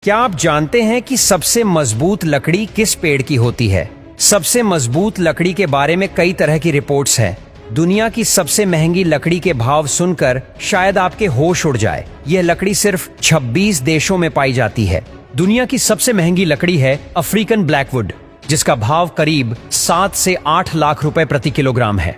क्या आप जानते हैं कि सबसे मजबूत लकड़ी किस पेड़ की होती है? सबसे मजबूत लकड़ी के बारे में कई तरह की रिपोर्ट्स हैं। दुनिया की सबसे महंगी लकड़ी के भाव सुनकर शायद आपके होश उड़ जाए। यह लकड़ी सिर्फ 26 देशों में पाई जाती है। दुनिया की सबसे महंगी लकड़ी है अफ्रीकन ब्लैकवुड, जिसका भाव करीब 7 से 8 लाख रुपए प्रति किलोग्राम है।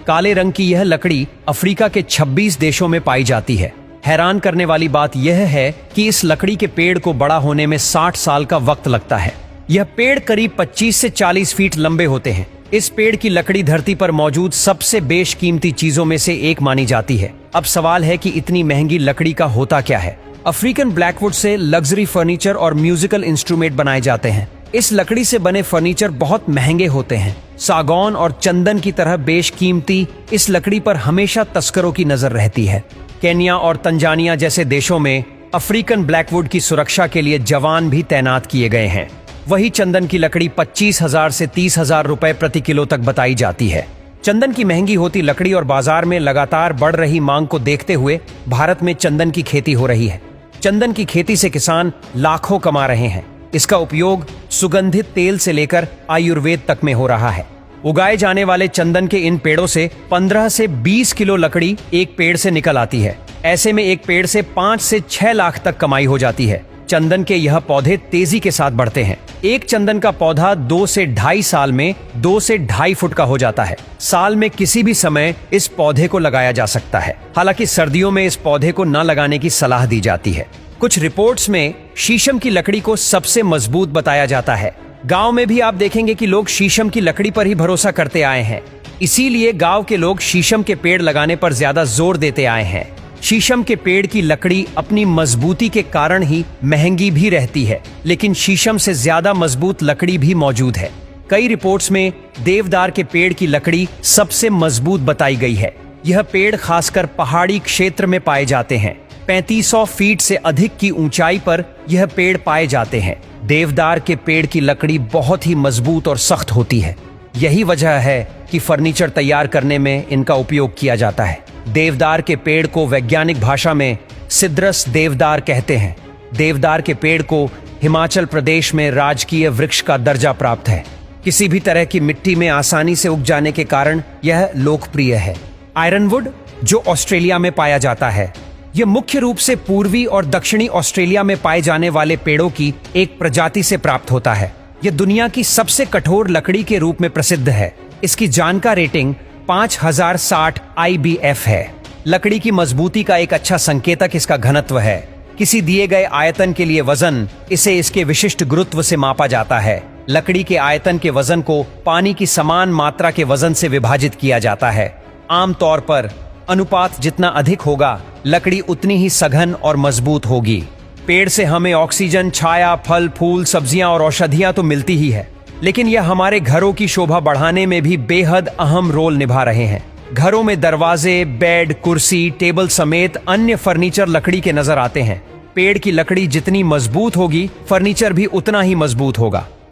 काले रंग की यह लकड़ी अफ्रीका के 26 देशों में पाई जाती है। हैरान करने वाली बात यह है कि इस लकड़ी के पेड़ को बड़ा होने में 60 साल का वक्त लगता है। यह पेड़ करीब 25 से 40 फीट लंबे होते हैं। इस पेड़ की लकड़ी धरती पर मौजूद सबसे बेशकीमती चीजों में से एक मानी जाती है। अब सवाल है कि इतनी महंगी लकड़ी का होता क्या है? अफ्रीकन ब्लैकवुड से लग्जरी फर्नीचर और म्यूजिकल इंस्ट्रूमेंट बनाए जाते हैं। इस लकड़ी से बने फर्नीचर बहुत महंगे होते हैं। सागौन और चंदन की तरह बेशकीमती इस लकड़ी पर हमेशा तस्करों की नजर रहती है। केन्या और तंजानिया जैसे देशों में अफ्रीकन ब्लैकवुड की सुरक्षा के लिए जवान भी तैनात किए गए हैं। वही चंदन की लकड़ी 25,000 से 30,000 रुपए प्रति किलो तक बताई जाती है। चंदन की महंगी होती लकड़ी और बाजार में लगातार बढ़ रही मांग को देखते हुए भारत में चंदन की खेती हो रही है। चंदन की खेती से किसान लाखों कमा रहे हैं। इसका उपयोग सुगंधित तेल से लेकर आयुर्वेद तक में हो रहा है। उगाए जाने वाले चंदन के इन पेड़ों से 15 से 20 किलो लकड़ी एक पेड़ से निकल आती है। ऐसे में एक पेड़ से 5 से 6 लाख तक कमाई हो जाती है। चंदन के यह पौधे तेजी के साथ बढ़ते हैं। एक चंदन का पौधा 2 से 2.5 साल में 2 से 2.5 फुट का हो जाता है। साल में किसी भी समय इस पौधे को लगाया जा सकता है। हालांकि सर्दियों में इस पौधे को न लगाने की सलाह दी जाती है। कुछ रिपोर्ट्स में शीशम की लकड़ी को सबसे मजबूत बताया जाता है। गांव में भी आप देखेंगे कि लोग शीशम की लकड़ी पर ही भरोसा करते आए हैं। इसीलिए गांव के लोग शीशम के पेड़ लगाने पर ज्यादा जोर देते आए हैं। शीशम के पेड़ की लकड़ी अपनी मजबूती के कारण ही महंगी भी रहती है, लेकिन शीशम से ज्यादा मजबूत लकड़ी भी मौजूद है। कई रिपोर्ट्स में देवदार के पेड़ की लकड़ी सबसे मजबूत बताई गई है। यह पेड़ खासकर पहाड़ी क्षेत्र में पाए जाते हैं। 3500 फीट से अधिक की ऊंचाई पर यह पेड़ पाए जाते हैं। देवदार के पेड़ की लकड़ी बहुत ही मजबूत और सख्त होती है। यही वजह है कि फर्नीचर तैयार करने में इनका उपयोग किया जाता है। देवदार के पेड़ को वैज्ञानिक भाषा में सिद्रस देवदार कहते हैं। देवदार के पेड़ को हिमाचल प्रदेश में राजकीय वृक्ष का दर्जा प्राप्त है। किसी भी तरह की मिट्टी में आसानी से उग जाने के कारण यह लोकप्रिय है। आयरनवुड, जो ऑस्ट्रेलिया में पाया जाता है, यह मुख्य रूप से पूर्वी और दक्षिणी ऑस्ट्रेलिया में पाए जाने वाले पेड़ों की एक प्रजाति से प्राप्त होता है। यह दुनिया की सबसे कठोर लकड़ी के रूप में प्रसिद्ध है। इसकी जानका रेटिंग 5060 IBF है। लकड़ी की मजबूती का एक अच्छा संकेतक इसका घनत्व है। किसी दिए गए आयतन के लिए वजन इसे इसके विशिष्ट गुरुत्व से मापा जाता है। लकड़ी के आयतन के वजन को पानी की समान मात्रा के वजन से विभाजित किया जाता है। आमतौर पर अनुपात जितना अधिक होगा, लकड़ी उतनी ही सघन और मजबूत होगी। पेड़ से हमें ऑक्सीजन, छाया, फल, फूल, सब्जियां और औषधियां तो मिलती ही है, लेकिन यह हमारे घरों की शोभा बढ़ाने में भी बेहद अहम रोल निभा रहे हैं। घरों में दरवाजे, बेड, कुर्सी, टेबल समेत अन्य फर्नीचर लकड़ी के नजर आते हैं। पेड़ की लकड़ी जितनी मजबूत होगी, फर्नीचर भी उतना ही मजबूत होगा।